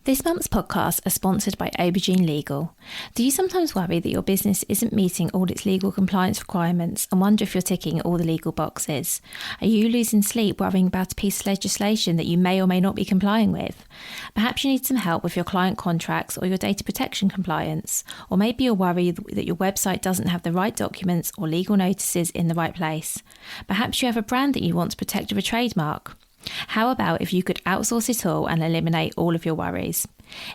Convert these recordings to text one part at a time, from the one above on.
This month's podcasts are sponsored by Aubergine Legal. Do you sometimes worry that your business isn't meeting all its legal compliance requirements and wonder if you're ticking all the legal boxes? Are you losing sleep worrying about a piece of legislation that you may or may not be complying with? Perhaps you need some help with your client contracts or your data protection compliance. Or maybe you're worried that your website doesn't have the right documents or legal notices in the right place. Perhaps you have a brand that you want to protect with a trademark. How about if you could outsource it all and eliminate all of your worries?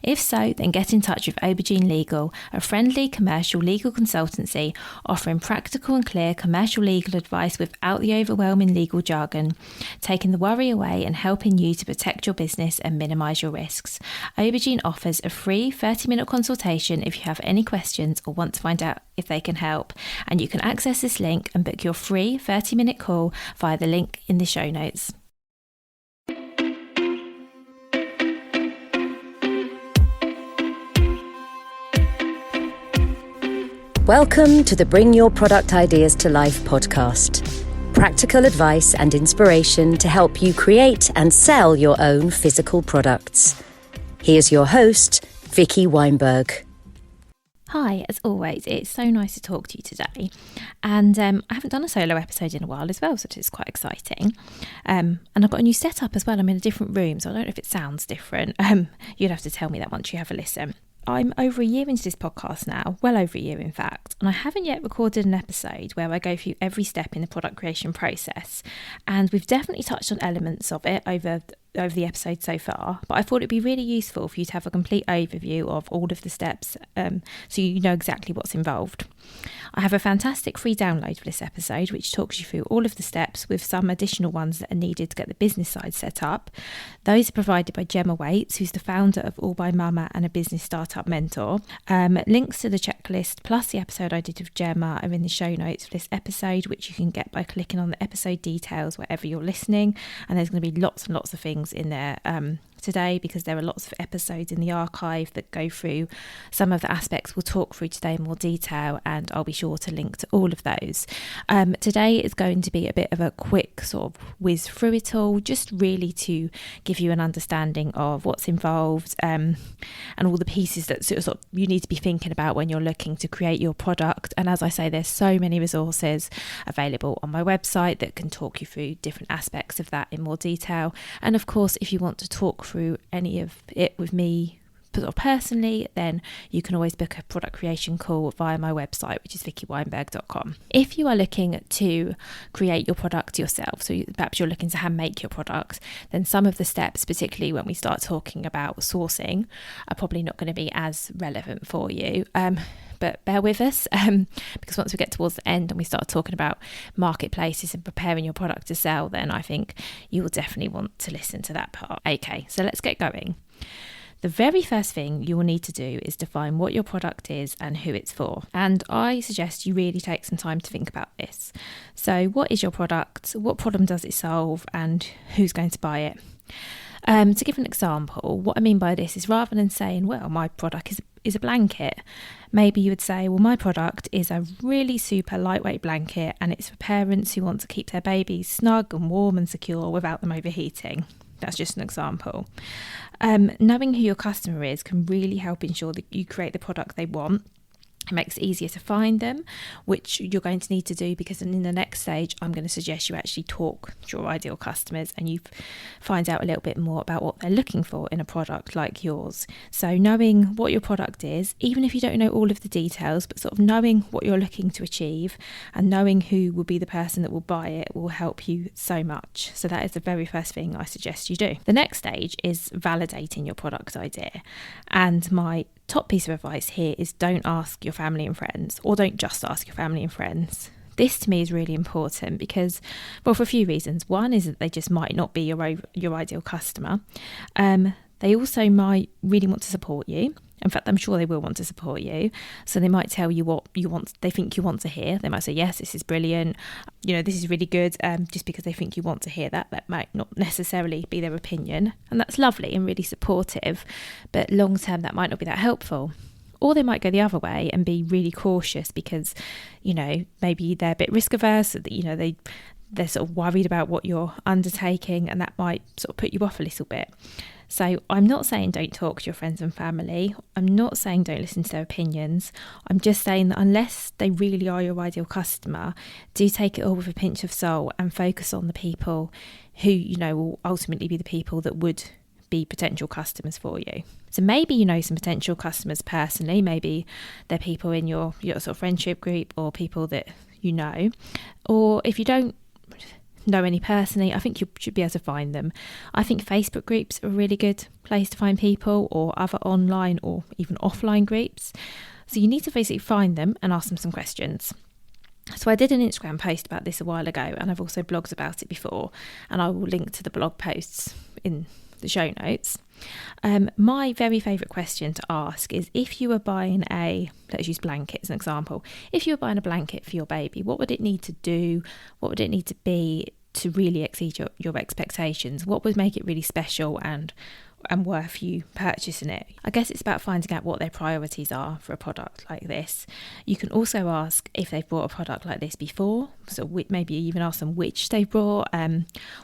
If so, then get in touch with Aubergine Legal, a friendly commercial legal consultancy offering practical and clear commercial legal advice without the overwhelming legal jargon, taking the worry away and helping you to protect your business and minimise your risks. Aubergine offers a free 30-minute consultation if you have any questions or want to find out if they can help, and you can access this link and book your free 30-minute call via the link in the show notes. Welcome to the Bring Your Product Ideas to Life podcast. Practical advice and inspiration to help you create and sell your own physical products. Here's your host, Vicky Weinberg. Hi, as always, it's so nice to talk to you today. And I haven't done a solo episode in a while as well, so it's quite exciting. And I've got a new setup as well. I'm in a different room, so I don't know if it sounds different. You'd have to tell me that once you have a listen. I'm over a year into this podcast now, well over a year in fact, and I haven't yet recorded an episode where I go through every step in the product creation process. And we've definitely touched on elements of it over the episode so far, but I thought it'd be really useful for you to have a complete overview of all of the steps so you know exactly what's involved. I have a fantastic free download for this episode which talks you through all of the steps with some additional ones that are needed to get the business side set up. Those are provided by Gemma Waits, who's the founder of All by Mama and a business startup mentor. Links to the checklist plus the episode I did with Gemma are in the show notes for this episode, which you can get by clicking on the episode details wherever you're listening, and there's going to be lots and lots of things in there today because there are lots of episodes in the archive that go through some of the aspects we'll talk through today in more detail, and I'll be sure to link to all of those. Today is going to be a bit of a quick sort of whiz through it all, just really to give you an understanding of what's involved and all the pieces that sort of you need to be thinking about when you're looking to create your product. And as I say, there's so many resources available on my website that can talk you through different aspects of that in more detail. And of course, if you want to talk through any of it with me sort of personally, then you can always book a product creation call via my website, which is vickyweinberg.com. If you are looking to create your product yourself, so perhaps you're looking to hand make your product, then some of the steps, particularly when we start talking about sourcing, are probably not going to be as relevant for you. But bear with us because once we get towards the end and we start talking about marketplaces and preparing your product to sell, then I think you will definitely want to listen to that part. Okay, so let's get going. The very first thing you will need to do is define what your product is and who it's for. And I suggest you really take some time to think about this. So what is your product? What problem does it solve? And who's going to buy it? To give an example, what I mean by this is rather than saying, well, my product is a blanket, maybe you would say, well, my product is a really super lightweight blanket and it's for parents who want to keep their babies snug and warm and secure without them overheating. That's just an example. Knowing who your customer is can really help ensure that you create the product they want. It makes it easier to find them, which you're going to need to do because in the next stage, I'm going to suggest you actually talk to your ideal customers and you find out a little bit more about what they're looking for in a product like yours. So knowing what your product is, even if you don't know all of the details, but sort of knowing what you're looking to achieve and knowing who will be the person that will buy it will help you so much. So that is the very first thing I suggest you do. The next stage is validating your product idea. And my top piece of advice here is don't ask your family and friends, or don't just ask your family and friends. This to me is really important because, well, for a few reasons. One is that they just might not be your ideal customer. They also might really want to support you. In fact, I'm sure they will want to support you. So they might tell you what you want, they think you want to hear. They might say, yes, this is brilliant. This is really good. Just because they think you want to hear that. That might not necessarily be their opinion. And that's lovely and really supportive. But long term, that might not be that helpful. Or they might go the other way and be really cautious because, maybe they're a bit risk averse. They're sort of worried about what you're undertaking, and that might sort of put you off a little bit. So I'm not saying don't talk to your friends and family. I'm not saying don't listen to their opinions. I'm just saying that unless they really are your ideal customer, do take it all with a pinch of salt and focus on the people who, you know, will ultimately be the people that would be potential customers for you. So maybe you know some potential customers personally. Maybe they're people in your sort of friendship group or people that you know. Or if you don't know any personally, I think you should be able to find them. I think Facebook groups are a really good place to find people, or other online or even offline groups. So you need to basically find them and ask them some questions. So I did an Instagram post about this a while ago, and I've also blogged about it before, and I will link to the blog posts in the show notes. My very favourite question to ask is, if you were buying let's use blanket as an example. If you were buying a blanket for your baby, what would it need to do? What would it need to be to really exceed your expectations? What would make it really special and worth you purchasing it? I guess it's about finding out what their priorities are for a product like this. You can also ask if they've bought a product like this before, so maybe even ask them which they've bought,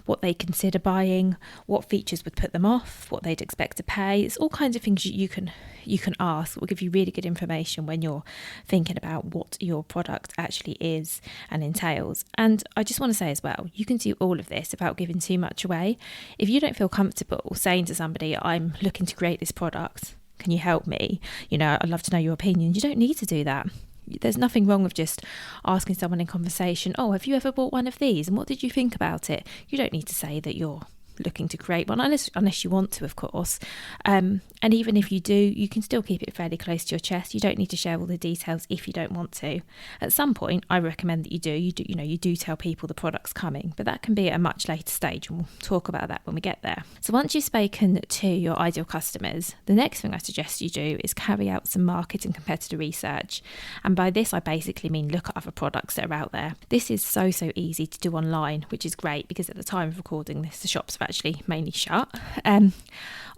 what they consider buying, what features would put them off, what they'd expect to pay. It's all kinds of things you can ask that will give you really good information when you're thinking about what your product actually is and entails. And I just want to say as well, you can do all of this without giving too much away. If you don't feel comfortable saying to somebody, I'm looking to create this product, can you help me? You know, I'd love to know your opinion. You don't need to do that. There's nothing wrong with just asking someone in conversation, oh, have you ever bought one of these? And what did you think about it? You don't need to say that you're looking to create one, unless you want to, of course. And even if you do, you can still keep it fairly close to your chest. You don't need to share all the details if you don't want to. At some point, I recommend that you do tell people the product's coming, but that can be at a much later stage, and we'll talk about that when we get there. So once you've spoken to your ideal customers, the next thing I suggest you do is carry out some market and competitor research. And by this, I basically mean look at other products that are out there. This is so easy to do online, which is great because at the time of recording this, the shops have actually mainly shut.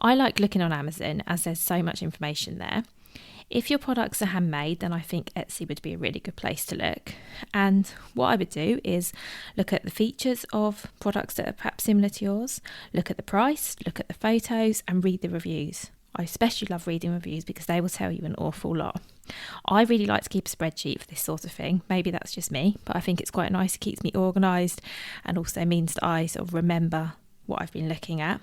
I like looking on Amazon as there's so much information there. If your products are handmade, then I think Etsy would be a really good place to look. And what I would do is look at the features of products that are perhaps similar to yours, look at the price, look at the photos, and read the reviews. I especially love reading reviews because they will tell you an awful lot. I really like to keep a spreadsheet for this sort of thing. Maybe that's just me, but I think it's quite nice. It keeps me organised and also means that I sort of remember what I've been looking at.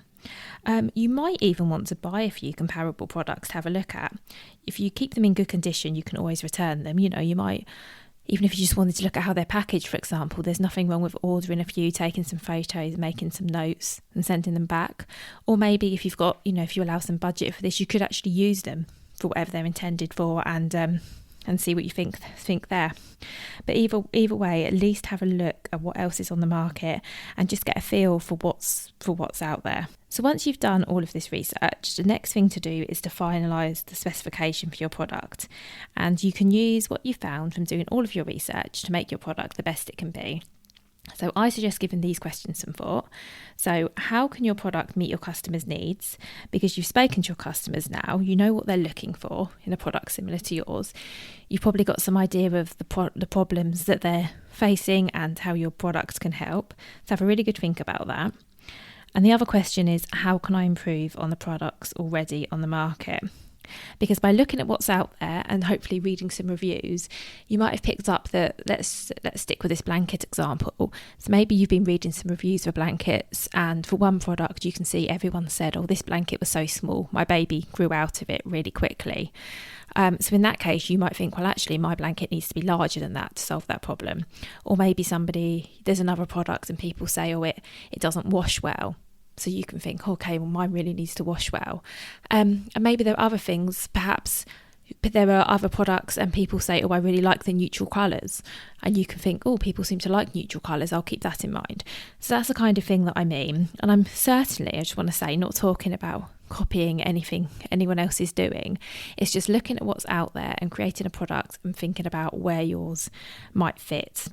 You might even want to buy a few comparable products to have a look at. If you keep them in good condition, you can always return them. You know, you might, even if you just wanted to look at how they're packaged, for example, there's nothing wrong with ordering a few, taking some photos, making some notes and sending them back. Or maybe if you've got, if you allow some budget for this, you could actually use them for whatever they're intended for and see what you think there. But either way, at least have a look at what else is on the market and just get a feel for what's out there. So once you've done all of this research, the next thing to do is to finalise the specification for your product. And you can use what you found from doing all of your research to make your product the best it can be. So I suggest giving these questions some thought. So how can your product meet your customers' needs? Because you've spoken to your customers now, you know what they're looking for in a product similar to yours. You've probably got some idea of the problems that they're facing and how your product can help. So have a really good think about that. And the other question is, how can I improve on the products already on the market? Because by looking at what's out there and hopefully reading some reviews, you might have picked up that, let's stick with this blanket example. So maybe you've been reading some reviews for blankets, and for one product you can see everyone said, oh, this blanket was so small, my baby grew out of it really quickly. So in that case, you might think, well, actually my blanket needs to be larger than that to solve that problem. Or maybe there's another product and people say, oh, it doesn't wash well. So you can think, okay, well, mine really needs to wash well. And maybe there are other things, perhaps there are other products and people say, oh, I really like the neutral colours. And you can think, oh, people seem to like neutral colours, I'll keep that in mind. So that's the kind of thing that I mean. And I'm certainly, I just want to say, not talking about copying anything anyone else is doing. It's just looking at what's out there and creating a product and thinking about where yours might fit.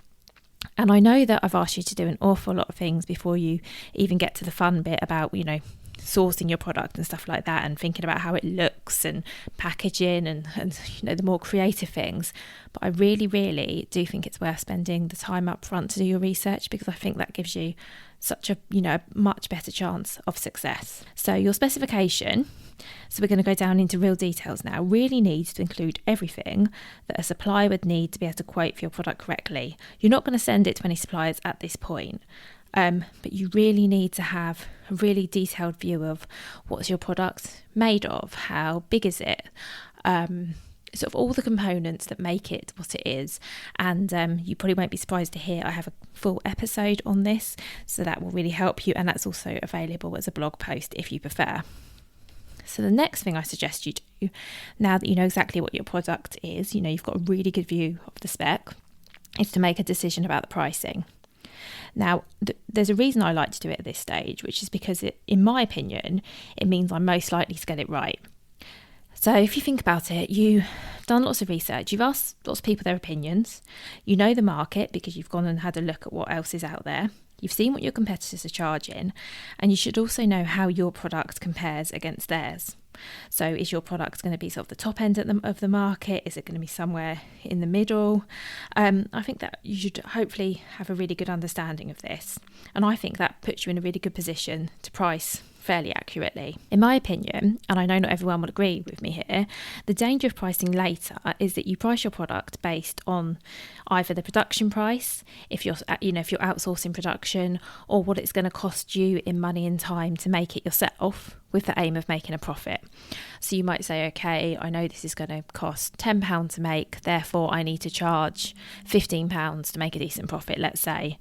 And I know that I've asked you to do an awful lot of things before you even get to the fun bit about, sourcing your product and stuff like that, and thinking about how it looks and packaging and the more creative things. But I really, really do think it's worth spending the time up front to do your research, because I think that gives you such a much better chance of success. So your specification, so we're going to go down into real details now, really needs to include everything that a supplier would need to be able to quote for your product correctly. You're not going to send it to any suppliers at this point. But you really need to have a really detailed view of what's your product made of, how big is it, sort of all the components that make it what it is. And you probably won't be surprised to hear I have a full episode on this, so that will really help you, and that's also available as a blog post if you prefer. So the next thing I suggest you do, now that you know exactly what your product is, you've got a really good view of the spec, is to make a decision about the pricing. Now, there's a reason I like to do it at this stage, which is because in my opinion, it means I'm most likely to get it right. So if you think about it, you've done lots of research, you've asked lots of people their opinions, you know the market because you've gone and had a look at what else is out there, you've seen what your competitors are charging, and you should also know how your product compares against theirs. So is your product going to be sort of the top end of the market? Is it going to be somewhere in the middle? I think that you should hopefully have a really good understanding of this. And I think that puts you in a really good position to price fairly accurately. In my opinion, and I know not everyone will agree with me here, the danger of pricing later is that you price your product based on either the production price, if you're outsourcing production, or what it's going to cost you in money and time to make it yourself, with the aim of making a profit. So you might say, okay, I know this is going to cost £10 to make, therefore I need to charge £15 to make a decent profit, let's say.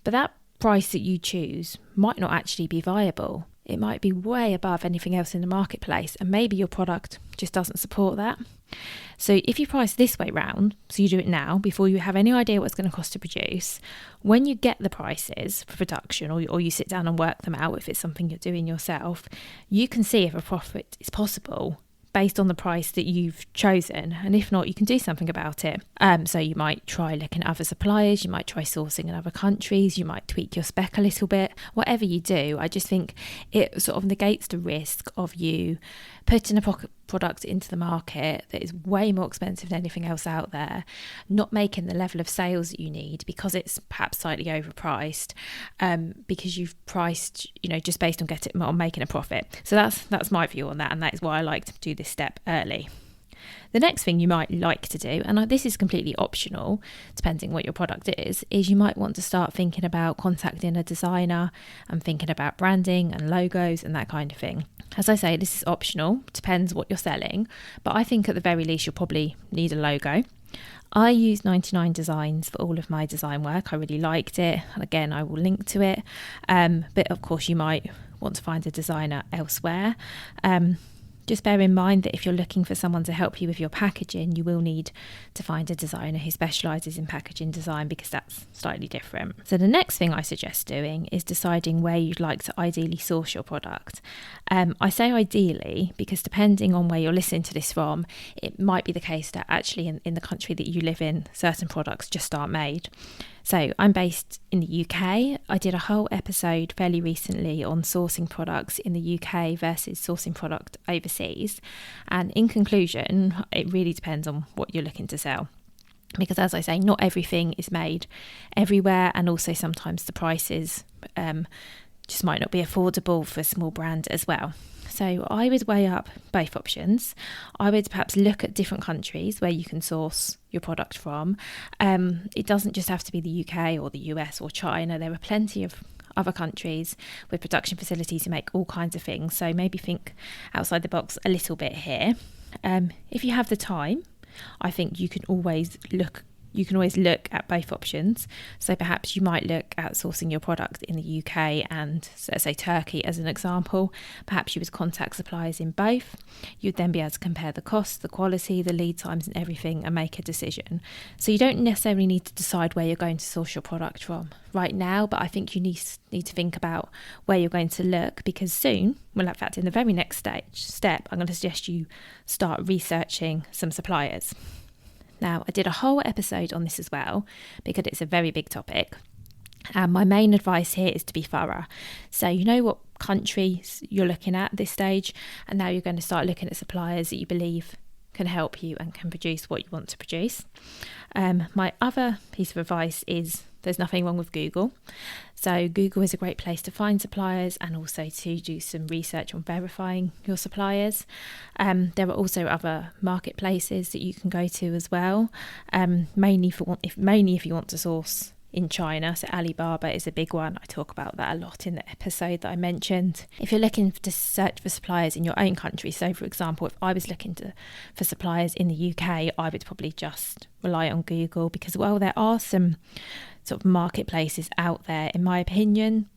But that price that you choose might not actually be viable. It might be way above anything else in the marketplace, and maybe your product just doesn't support that. So if you price this way round, so you do it now before you have any idea what it's going to cost to produce, when you get the prices for production, or you sit down and work them out if it's something you're doing yourself, you can see if a profit is possible based on the price that you've chosen, and if not, you can do something about it. So you might try looking at other suppliers, you might try sourcing in other countries, you might tweak your spec a little bit. Whatever you do, I just think it sort of negates the risk of you putting a product into the market that is way more expensive than anything else out there, not making the level of sales that you need because it's perhaps slightly overpriced, because you've priced, just based on making a profit. So that's my view on that, and that is why I like to do this step early. The next thing you might like to do, and this is completely optional depending what your product is you might want to start thinking about contacting a designer and thinking about branding and logos and that kind of thing. As I say, this is optional, depends what you're selling, but I think at the very least you'll probably need a logo. I use 99 Designs for all of my design work. I really liked it, and again I will link to it, but of course you might want to find a designer elsewhere. Just bear in mind that if you're looking for someone to help you with your packaging, you will need to find a designer who specialises in packaging design, because that's slightly different. So the next thing I suggest doing is deciding where you'd like to ideally source your product. I say ideally because depending on where you're listening to this from, it might be the case that actually in the country that you live in, certain products just aren't made. So I'm based in the UK. I did a whole episode fairly recently on sourcing products in the UK versus sourcing product overseas. And in conclusion, it really depends on what you're looking to sell. Because as I say, not everything is made everywhere, and also sometimes the prices just might not be affordable for a small brand as well. So I would weigh up both options. I would perhaps look at different countries where you can source your product from. It doesn't just have to be the UK or the US or China. There are plenty of other countries with production facilities to make all kinds of things. So maybe think outside the box a little bit here. If you have the time, I think you can always look at both options. So perhaps you might look at sourcing your product in the UK and, say, Turkey as an example. Perhaps you would contact suppliers in both. You'd then be able to compare the costs, the quality, the lead times and everything, and make a decision. So you don't necessarily need to decide where you're going to source your product from right now, but I think you need to think about where you're going to look, because soon, well, in fact, in the very next step, I'm going to suggest you start researching some suppliers. Now, I did a whole episode on this as well, because it's a very big topic. And my main advice here is to be thorough. So you know what countries you're looking at this stage, and now you're going to start looking at suppliers that you believe can help you and can produce what you want to produce. My other piece of advice is there's nothing wrong with Google. So Google is a great place to find suppliers and also to do some research on verifying your suppliers. There are also other marketplaces that you can go to as well, mainly if you want to source in China. So Alibaba is a big one. I talk about that a lot in the episode that I mentioned. If you're looking to search for suppliers in your own country, so for example, if I was looking for suppliers in the UK, I would probably just rely on Google, because while there are some sort of marketplaces out there, in my opinion,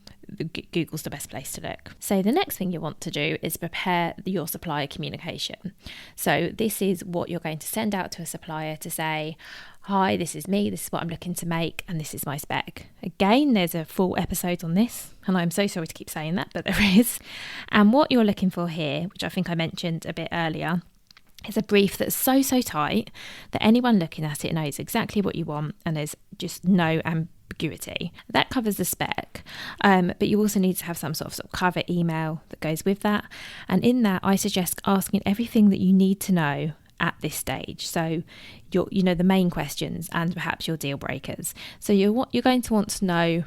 Google's the best place to look. So the next thing you want to do is prepare your supplier communication. So this is what you're going to send out to a supplier to say, hi, this is me, this is what I'm looking to make, and this is my spec. Again, there's a full episode on this, and I'm so sorry to keep saying that, but there is. And what you're looking for here, which I think I mentioned a bit earlier, is a brief that's so tight that anyone looking at it knows exactly what you want, and there's just no ambiguity. That covers the spec, but you also need to have some sort of cover email that goes with that. And in that, I suggest asking everything that you need to know at this stage. So the main questions and perhaps your deal breakers. So you're going to want to know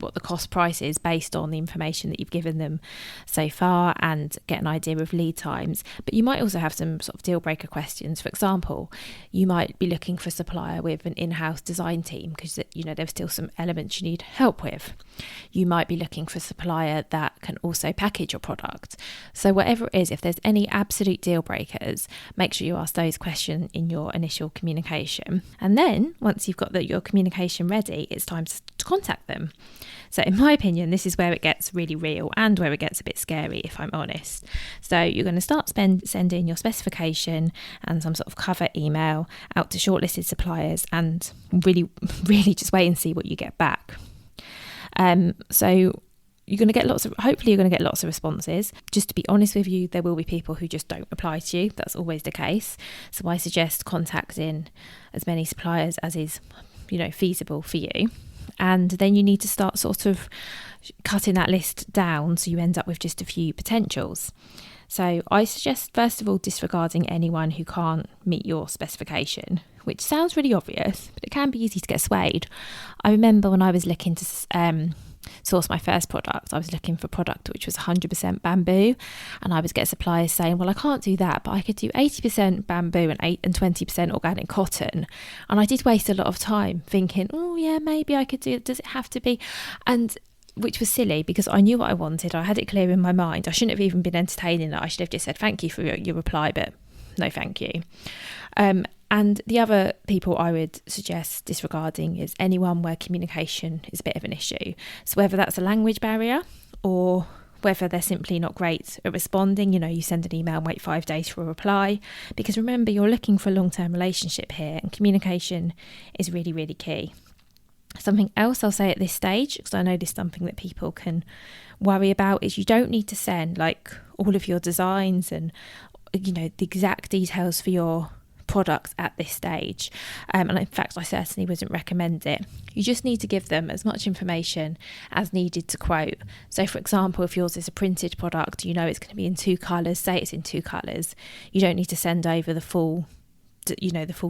what the cost price is based on the information that you've given them so far, and get an idea of lead times. But you might also have some sort of deal breaker questions. For example, you might be looking for a supplier with an in-house design team because there's still some elements you need help with. You might be looking for a supplier that can also package your product. So whatever it is, if there's any absolute deal breakers, make sure you ask those questions in your initial communication. And then once you've got your communication ready, it's time to contact them. So in my opinion, this is where it gets really real and where it gets a bit scary, if I'm honest. So you're going to start sending your specification and some sort of cover email out to shortlisted suppliers, and really just wait and see what you get back. So you're going to get hopefully you're going to get lots of responses. Just to be honest with you, there will be people who just don't reply to you. That's always the case. So I suggest contacting as many suppliers as is, feasible for you. And then you need to start sort of cutting that list down so you end up with just a few potentials. So I suggest, first of all, disregarding anyone who can't meet your specification, which sounds really obvious, but it can be easy to get swayed. I remember when I was looking to source my first product, I was looking for a product which was 100% bamboo, and I would get suppliers saying, well, I can't do that, but I could do 80% bamboo and 20% organic cotton. And I did waste a lot of time thinking, oh yeah, maybe I could do it. Does it have to be? And which was silly, because I knew what I wanted. I had it clear in my mind. I shouldn't have even been entertaining it. I should have just said thank you for your reply, but no thank you. And the other people I would suggest disregarding is anyone where communication is a bit of an issue. So whether that's a language barrier or whether they're simply not great at responding, you send an email and wait 5 days for a reply. Because remember, you're looking for a long-term relationship here, and communication is really, really key. Something else I'll say at this stage, because I know this is something that people can worry about, is you don't need to send all of your designs and the exact details for your product at this stage, and in fact I certainly wouldn't recommend it. You just need to give them as much information as needed to quote. So for example, if yours is a printed product, it's going to be in 2 colours, say it's in 2 colours, you don't need to send over the full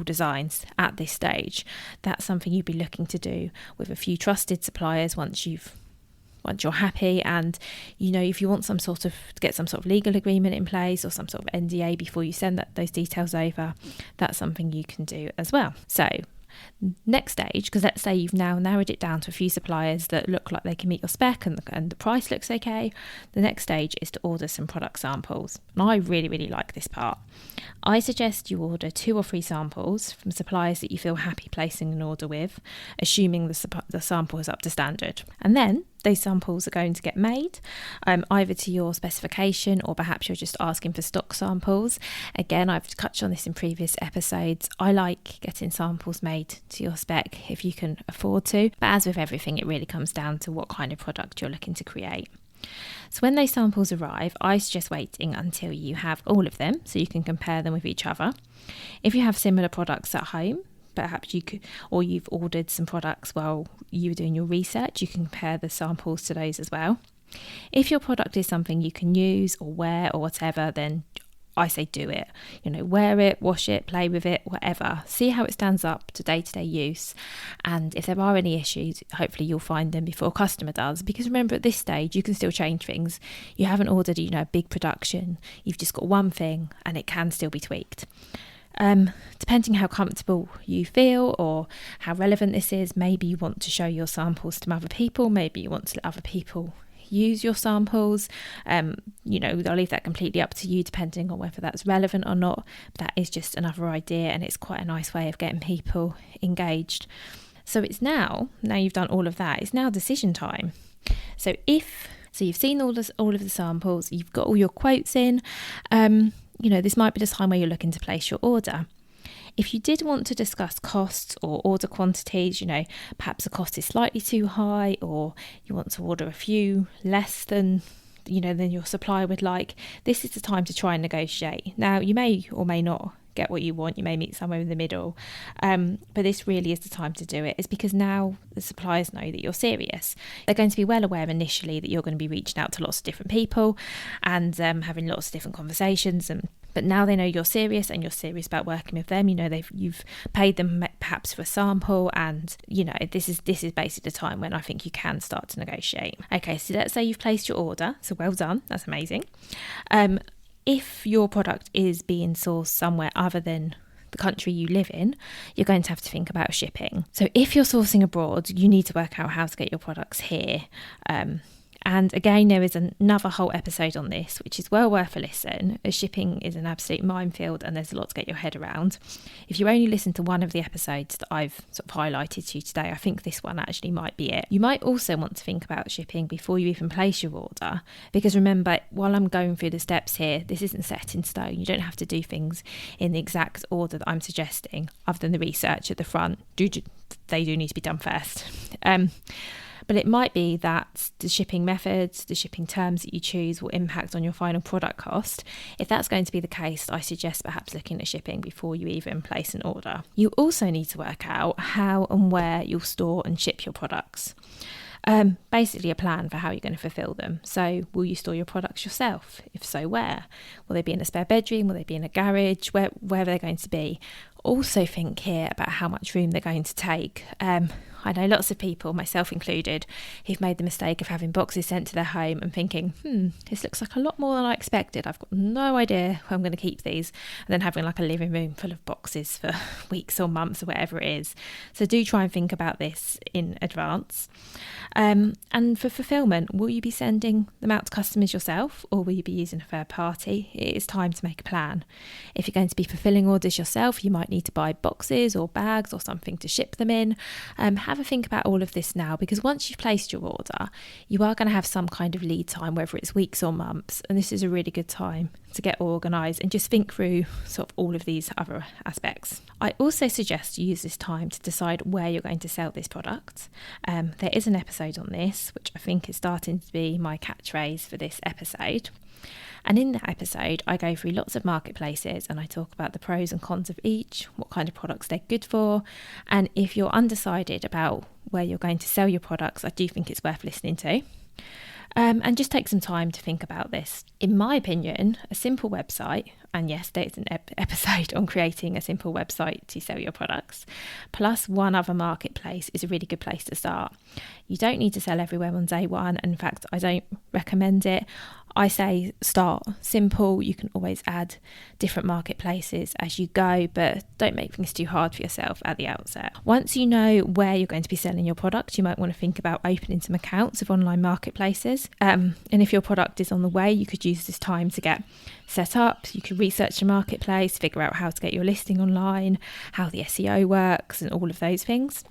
designs at this stage. That's something you'd be looking to do with a few trusted suppliers once you're happy, and if you want to get some sort of legal agreement in place or some sort of NDA before you send those details over, that's something you can do as well. So next stage, because let's say you've now narrowed it down to a few suppliers that look like they can meet your spec and the price looks okay, the next stage is to order some product samples. And I really, really like this part. I suggest you order 2 or 3 samples from suppliers that you feel happy placing an order with, assuming the sample is up to standard. And then those samples are going to get made either to your specification, or perhaps you're just asking for stock samples. Again, I've touched on this in previous episodes. I like getting samples made to your spec if you can afford to, but as with everything, it really comes down to what kind of product you're looking to create. So when those samples arrive, I suggest waiting until you have all of them so you can compare them with each other. If you have similar products at home, perhaps you could, or you've ordered some products while you were doing your research, you can compare the samples to those as well. If your product is something you can use or wear or whatever, then I say do it. Wear it, wash it, play with it, whatever. See how it stands up to day-to-day use. And if there are any issues, hopefully you'll find them before a customer does. Because remember, at this stage, you can still change things. You haven't ordered, a big production. You've just got one thing and it can still be tweaked. Depending how comfortable you feel or how relevant this is, maybe you want to show your samples to other people. Maybe you want to let other people use your samples. I'll leave that completely up to you, depending on whether that's relevant or not. That is just another idea, and it's quite a nice way of getting people engaged. So it's now you've done all of that, it's now decision time. So you've seen all of the samples, you've got all your quotes in, this might be the time where you're looking to place your order. If you did want to discuss costs or order quantities, perhaps the cost is slightly too high, or you want to order a few less than your supplier would like, this is the time to try and negotiate. Now, you may or may not get what you want, you may meet somewhere in the middle, but this really is the time to do it. It's because now the suppliers know that you're serious. They're going to be well aware initially that you're going to be reaching out to lots of different people and having lots of different conversations, but now they know you're serious and you're serious about working with them. You've paid them perhaps for a sample, and this is basically the time when I think you can start to negotiate. Okay, so let's say you've placed your order, so well done, that's amazing. If your product is being sourced somewhere other than the country you live in, you're going to have to think about shipping. So if you're sourcing abroad, you need to work out how to get your products here. And again, there is another whole episode on this, which is well worth a listen, as shipping is an absolute minefield and there's a lot to get your head around. If you only listen to one of the episodes that I've sort of highlighted to you today, I think this one actually might be it. You might also want to think about shipping before you even place your order, because remember, while I'm going through the steps here, this isn't set in stone. You don't have to do things in the exact order that I'm suggesting, other than the research at the front. They do need to be done first. But it might be that the shipping methods, the shipping terms that you choose will impact on your final product cost. If that's going to be the case, I suggest perhaps looking at shipping before you even place an order. You also need to work out how and where you'll store and ship your products. Basically a plan for how you're going to fulfill them. So will you store your products yourself? If so, where? Will they be in a spare bedroom? Will they be in a garage? Where they're going to be? Also think here about how much room they're going to take. I know lots of people, myself included, who've made the mistake of having boxes sent to their home and thinking, this looks like a lot more than I expected. I've got no idea where I'm going to keep these. And then having like a living room full of boxes for weeks or months or whatever it is. So do try and think about this in advance. And for fulfillment, will you be sending them out to customers yourself, or will you be using a third party? It is time to make a plan. If you're going to be fulfilling orders yourself, you might need to buy boxes or bags or something to ship them in. Have a think about all of this now, because once you've placed your order, you are going to have some kind of lead time, whether it's weeks or months, and this is a really good time to get organised and just think through sort of all of these other aspects. I also suggest you use this time to decide where you're going to sell this product. There is an episode on this, which I think is starting to be my catchphrase for this episode. And in that episode, I go through lots of marketplaces and I talk about the pros and cons of each, what kind of products they're good for. And if you're undecided about where you're going to sell your products, I do think it's worth listening to. And just take some time to think about this. In my opinion, a simple website, and yes, there's an episode on creating a simple website to sell your products, plus one other marketplace is a really good place to start. You don't need to sell everywhere on day one. In fact, I don't recommend it. I say start simple. You can always add different marketplaces as you go, but don't make things too hard for yourself at the outset. Once you know where you're going to be selling your product, you might want to think about opening some accounts of online marketplaces. And if your product is on the way, you could use this time to get set up. You could research the marketplace, figure out how to get your listing online, how the SEO works, and all of those things.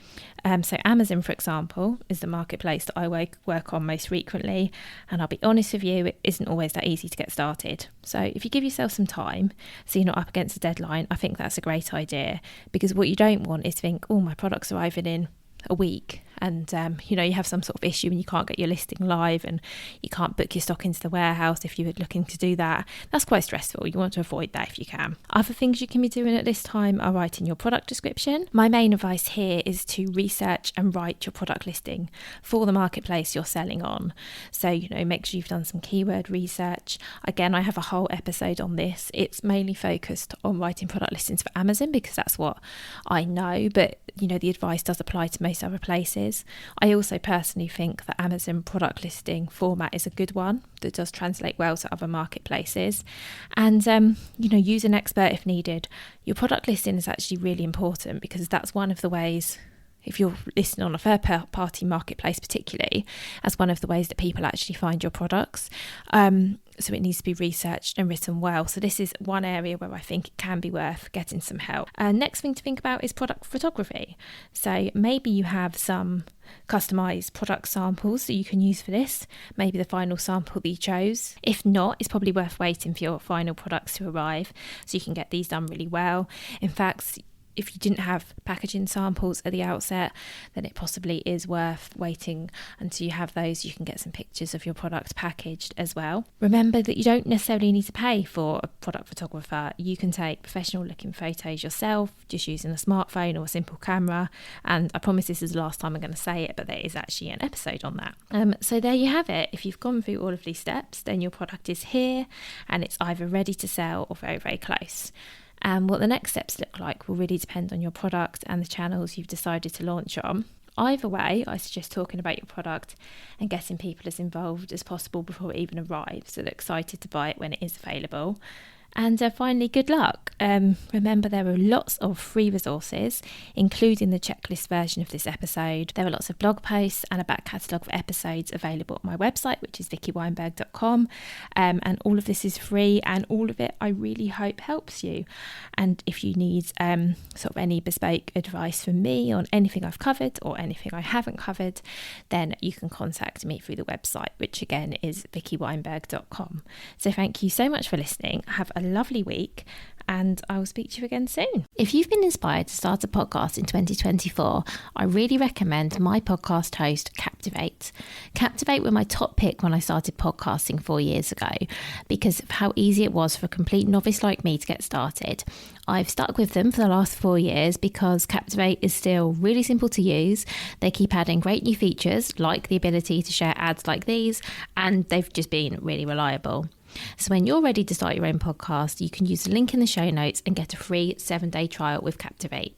So Amazon, for example, is the marketplace that I work on most frequently, and I'll be honest with you, it isn't always that easy to get started. So if you give yourself some time, so you're not up against a deadline, I think that's a great idea, because what you don't want is think, oh, my product's arriving in a week, and you have some sort of issue and you can't get your listing live and you can't book your stock into the warehouse if you were looking to do that. That's quite stressful. You want to avoid that if you can. Other things you can be doing at this time are writing your product description. My main advice here is to research and write your product listing for the marketplace you're selling on. So make sure you've done some keyword research. Again, I have a whole episode on this. It's mainly focused on writing product listings for Amazon because that's what I know, but the advice does apply to most other places. I also personally think that Amazon product listing format is a good one that does translate well to other marketplaces. And use an expert if needed. Your product listing is actually really important because that's one of the ways, if you're listing on a third party marketplace particularly, as one of the ways that people actually find your products. So it needs to be researched and written well. So this is one area where I think it can be worth getting some help. Next thing to think about is product photography. So maybe you have some customized product samples that you can use for this, maybe the final sample that you chose. If not, it's probably worth waiting for your final products to arrive so you can get these done really well. In fact, if you didn't have packaging samples at the outset, then it possibly is worth waiting until you have those. You can get some pictures of your product packaged as well. Remember that you don't necessarily need to pay for a product photographer. You can take professional looking photos yourself, just using a smartphone or a simple camera. And I promise this is the last time I'm going to say it, but there is actually an episode on that. So there you have it. If you've gone through all of these steps, then your product is here and it's either ready to sell or very, very close. And what the next steps look like will really depend on your product and the channels you've decided to launch on. Either way, I suggest talking about your product and getting people as involved as possible before it even arrives, so they're excited to buy it when it is available. And finally, good luck. Remember, there are lots of free resources, including the checklist version of this episode. There are lots of blog posts and a back catalogue of episodes available at my website, which is vickyweinberg.com. And all of this is free, and all of it I really hope helps you. And if you need sort of any bespoke advice from me on anything I've covered or anything I haven't covered, then you can contact me through the website, which again is vickyweinberg.com. So thank you so much for listening. Have a lovely week, and I will speak to you again soon. If you've been inspired to start a podcast in 2024, I really recommend my podcast host, Captivate. Captivate were my top pick when I started podcasting 4 years ago because of how easy it was for a complete novice like me to get started. I've stuck with them for the last 4 years because Captivate is still really simple to use. They keep adding great new features like the ability to share ads like these, and they've just been really reliable. So when you're ready to start your own podcast, you can use the link in the show notes and get a free 7-day trial with Captivate.